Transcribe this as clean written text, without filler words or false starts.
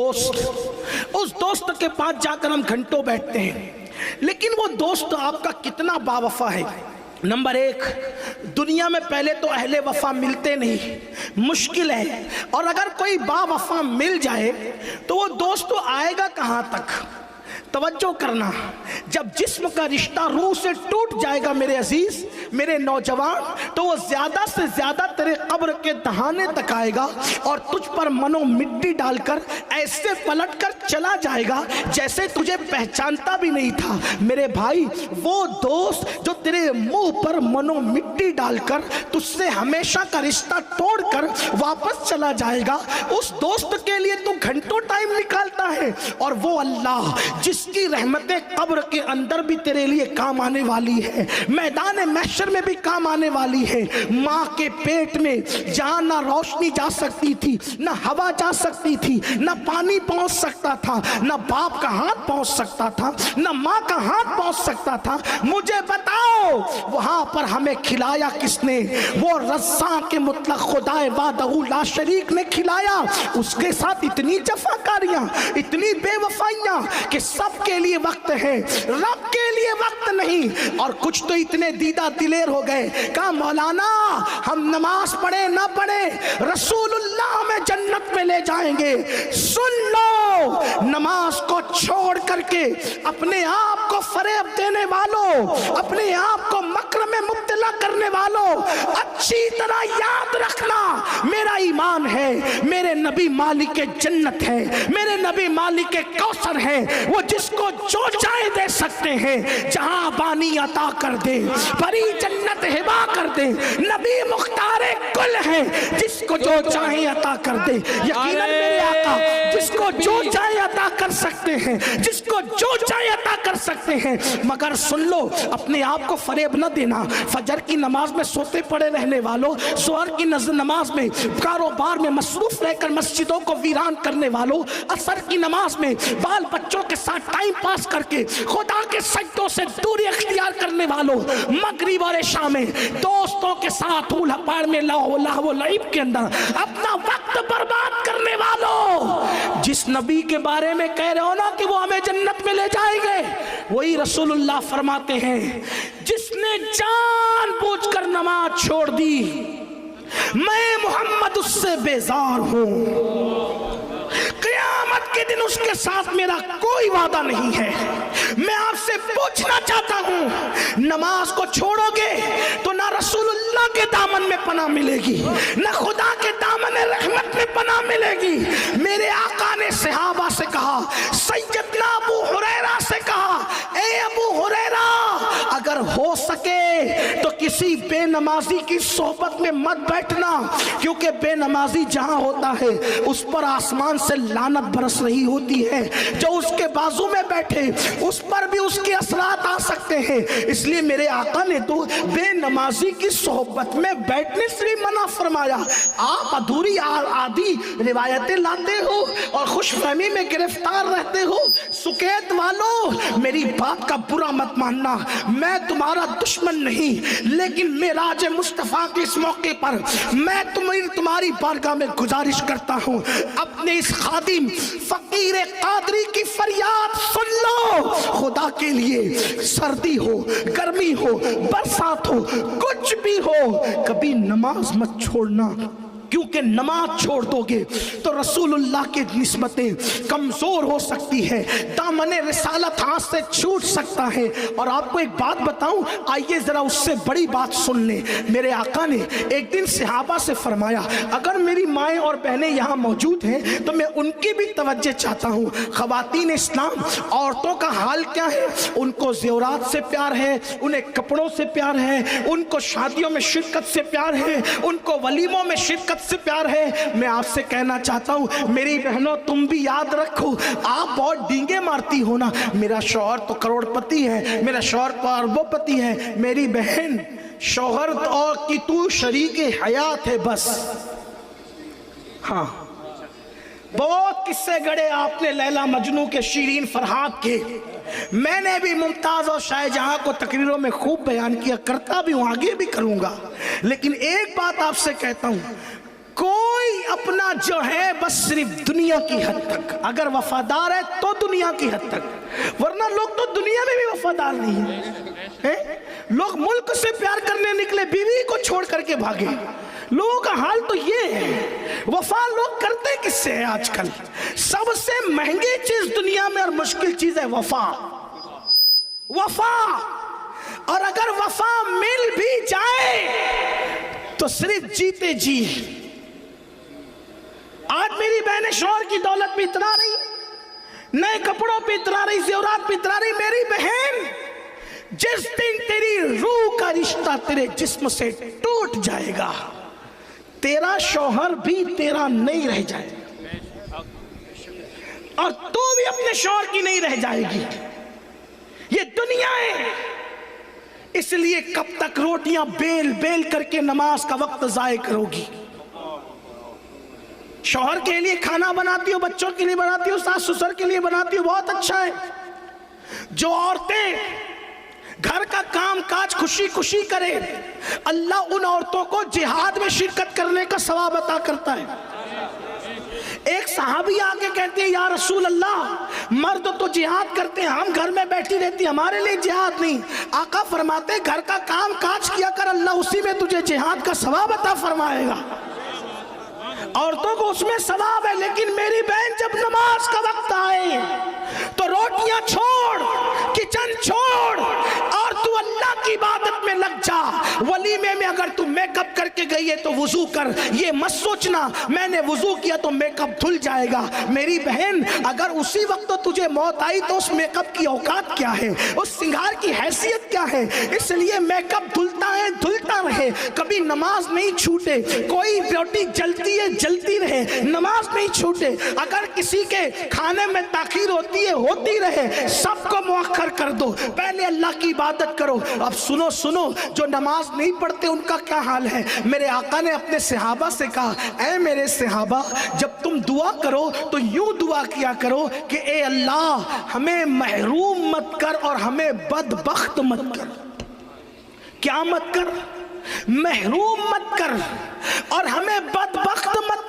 दोस्त, उस दोस्त के पास जाकर हम घंटों बैठते हैं, लेकिन वो दोस्त आपका कितना बावफा है। नंबर एक, दुनिया में पहले तो अहले वफा मिलते नहीं, मुश्किल है, और अगर कोई बावफा मिल जाए तो वो दोस्त तो आएगा कहाँ तक। तवज्जो करना, जब जिस्म का रिश्ता रूह से टूट जाएगा मेरे अजीज, मेरे नौजवान, तो वो ज्यादा से ज्यादा तेरे कब्र के दहाने तक आएगा और तुझ पर मनो मिट्टी डालकर ऐसे पलट कर चला जाएगा जैसे तुझे पहचानता भी नहीं था। मेरे भाई, वो दोस्त जो तेरे मुंह पर मनो मिट्टी डालकर तुझसे हमेशा का रिश्ता तोड़कर वापस चला जाएगा, उस दोस्त के लिए तू घंटों टाइम निकालता है, और वो अल्लाह जिसकी रहमतें कब्र के अंदर भी तेरे लिए काम आने वाली है, मैदान महशर में भी काम आने वाली है। माँ के पेट में जहाँ ना रोशनी जा सकती थी, ना हवा जा सकती थी, ना पानी पहुँच सकता था, ना बाप का हाथ पहुँच सकता था, ना माँ का हाथ पहुँच सकता था, मुझे बताओ वहाँ पर हमें खिलाया किसने? वो रज़्ज़ा के मुतलक खुदाए वादहू ला शरीक ने खिलाया। उसके साथ इतनी जफाकारियाँ, इतनी बेवफाइयाँ कि सबके लिए वक्त है, रब के लिए वक्त नहीं। और कुछ तो इतने दीदा दिलेर हो गए, कहा मौलाना हम नमाज पढ़े ना पढ़े रसूलुल्लाह में जन्नत में ले जाएंगे। सुन लो, नमाज को छोड़ करके अपने आप को फरेब देने वालों, अपने आप को मक्र में मुब्तला करने वालों, अच्छी तरह याद रखना, मेरा ईमान है, मेरे नबी मालिक के जन्नत है, मेरे नबी मालिक के कौसर है, वो जिसको जो चाहे दे सकते हैं, जहां बानी अता कर दे, बड़ी जन्नत हिबा कर दे, नबी मुख्तारे कुल है, जिसको जो चाहे अता कर दे। यकीनन मेरे आका जिसको जो चाहे अता कर सकते हैं, जिसको जो चाहे अता कर सकते हैं, मगर सुन लो, अपने आप को फरेब न देना। फजर की नमाज में सोते पड़े रहने वालों, ज़ोहर की नमाज में कारोबार में मसरूफ रहकर मस्जिदों को वीरान करने वालों, असर की नमाज में बाल बच्चों के साथ टाइम पास करके खुदा के सजदों से दूरी अख्तियार करने वालों, मगरिब और इशा में दोस्तों के साथ उलहपाड़ में लाहो लईब के अंदर अपना वक्त बर्बाद करने वालों, जिस नबी के बारे में कह रहे हो ना कि वो हमें जन्नत में ले जाएंगे, वही रसूलुल्लाह फरमाते हैं, जिसने जानबूझकर नमाज छोड़ दी, मैं मोहम्मद उससे बेजार हूं, क़यामत के दिन उसके साथ मेरा कोई वादा नहीं है। मैं आपसे पूछना चाहता हूं, नमाज को छोड़ोगे तो ना रसूलुल्लाह के दामन में पनाह मिलेगी, ना खुदा के दामन रहमत में पनाह मिलेगी। मेरे आका ने सहाबा से कहा, सैयदना अबू हुरैरा से कहा, ए अबू हुरैरा, अगर हो सके तो किसी बेनमाजी की सोहबत में मत बैठना, क्योंकि बेनमाजी जहां होता है उस पर आसमान से लानत बरस रही होती है, जो उसके बाजू में बैठे उस पर भी उसके असरात आ सकते हैं। इसलिए मेरे आका ने तो बेनमाजी की सोहबत में बैठने से भी मना फरमाया। आप अधूरी आदि रिवायतें लाते हो और खुशफहमी में गिरफ्तार रहते हो। सुकैत वालों, मेरी बात का बुरा मत मानना, मैं तुम्हारा दुश्मन नहीं, लेकिन मेराज मुस्तफा के इस मौके पर मैं तुम्हारी बारगाह में गुजारिश करता हूं, अपने इस खादिम फकीर कादरी की फरियाद सुन लो। खुदा के लिए सर्दी हो, गर्मी हो, बरसात हो, कुछ भी हो, कभी नमाज मत छोड़ना, क्योंकि नमाज छोड़ दोगे तो रसूलुल्लाह की निस्बतें कमजोर हो सकती है, दामने रिसालत हाथ से छूट सकता है। और आपको एक बात बताऊं, आइए जरा उससे बड़ी बात सुन लें। मेरे आका ने एक दिन सहाबा से फरमाया, अगर मेरी माएँ और बहनें यहाँ मौजूद हैं तो मैं उनकी भी तवज्जो चाहता हूँ। ख़वातीन इस्लाम, औरतों का हाल क्या है? उनको ज़ेवरात से प्यार है, उन्हें कपड़ों से प्यार है, उनको शादियों में शिरकत से प्यार है, उनको वलीमों में शिरकत से प्यार है। मैं आपसे कहना चाहता हूं, मेरी बहनों, तुम भी याद रखो, आप बहुत डींगे मारती हो ना, मेरा शौहर तो करोड़पति है, मेरा शौहर तो अरबोपति है, मेरी बहन शौहर और की तू शरीक हयात है बस। हाँ, बहुत किस्से गढ़े आपने लैला मजनू के, शीरीन फरहाद के, मैंने भी मुमताज और शाहजहां को तकरीरों में खूब बयान किया, करता भी हूं, आगे भी करूंगा। लेकिन एक बात आपसे कहता हूं, कोई अपना जो है बस सिर्फ दुनिया की हद तक, अगर वफादार है तो दुनिया की हद तक, वरना लोग तो दुनिया में भी वफादार नहीं है। लोग मुल्क से प्यार करने निकले, बीवी को छोड़ करके भागे। लोगों का हाल तो ये है। वफा लोग करते किससे है आजकल? सबसे महंगी चीज दुनिया में और मुश्किल चीज है वफा। वफा, और अगर वफा मिल भी जाए तो सिर्फ जीते जी। आज मेरी बहनें शौहर की दौलत पे इतरा रही, नए कपड़ों पे इतरा रही, ज़ेवरात पे इतरा रही। मेरी बहन, जिस दिन तेरी रूह का रिश्ता तेरे जिस्म से टूट जाएगा, तेरा शौहर भी तेरा नहीं रह जाएगा और तू भी अपने शौहर की नहीं रह जाएगी। ये दुनिया है। इसलिए कब तक रोटियां बेल बेल करके नमाज का वक्त जाया करोगी? शौहर के लिए खाना बनाती हो, बच्चों के लिए बनाती हो, सास ससुर के लिए बनाती हो, बहुत अच्छा है। जो औरतें घर का काम काज खुशी खुशी करे, अल्लाह उन औरतों को जिहाद में शिरकत करने का सवाब अता करता है। एक सहाबी आके कहते हैं, या रसूल अल्लाह, मर्द तो जिहाद करते हैं, हम घर में बैठी रहती, हमारे लिए जिहाद नहीं। आका फरमाते, घर का काम काज किया कर, अल्लाह उसी में तुझे जिहाद का सवाब अता फरमाएगा। औरतों को उसमें सवाब है। लेकिन मेरी बहन, जब नमाज का वक्त आए तो रोटियां छोड़, किचन छोड़ और तू अल्लाह की इबादत में लग जा। वलीमे में अगर तू मेकअप करके गई है तो वुजू कर। ये मत सोचना मैंने वुजू किया तो मेकअप धुल जाएगा। मेरी बहन, अगर उसी वक्त तो तुझे मौत आई तो उस मेकअप की औकात क्या है, उस सिंगार की हैसियत क्या है? इसलिए मेकअप धुलता है, धुलता रहे, कभी नमाज नहीं छूटे। कोई रोटी जलती है, जलती रहे, नमाज नहीं छूटे। अगर किसी के खाने में ताखीर होती है, होती रहे, सबको मुअख्खर कर दो, पहले अल्लाह की इबादत करो। अब सुनो सुनो, जो नमाज नहीं पढ़ते उनका क्या हाल है? मेरे आका ने अपने सहाबा से कहा, ऐ मेरे सहाबा, जब तुम दुआ करो तो यूं दुआ किया करो कि ए अल्लाह, हमें महरूम मत कर और हमें बदबख्त मत कर। क्या मत कर? महरूम मत कर और हमें बदबख्त मत कर।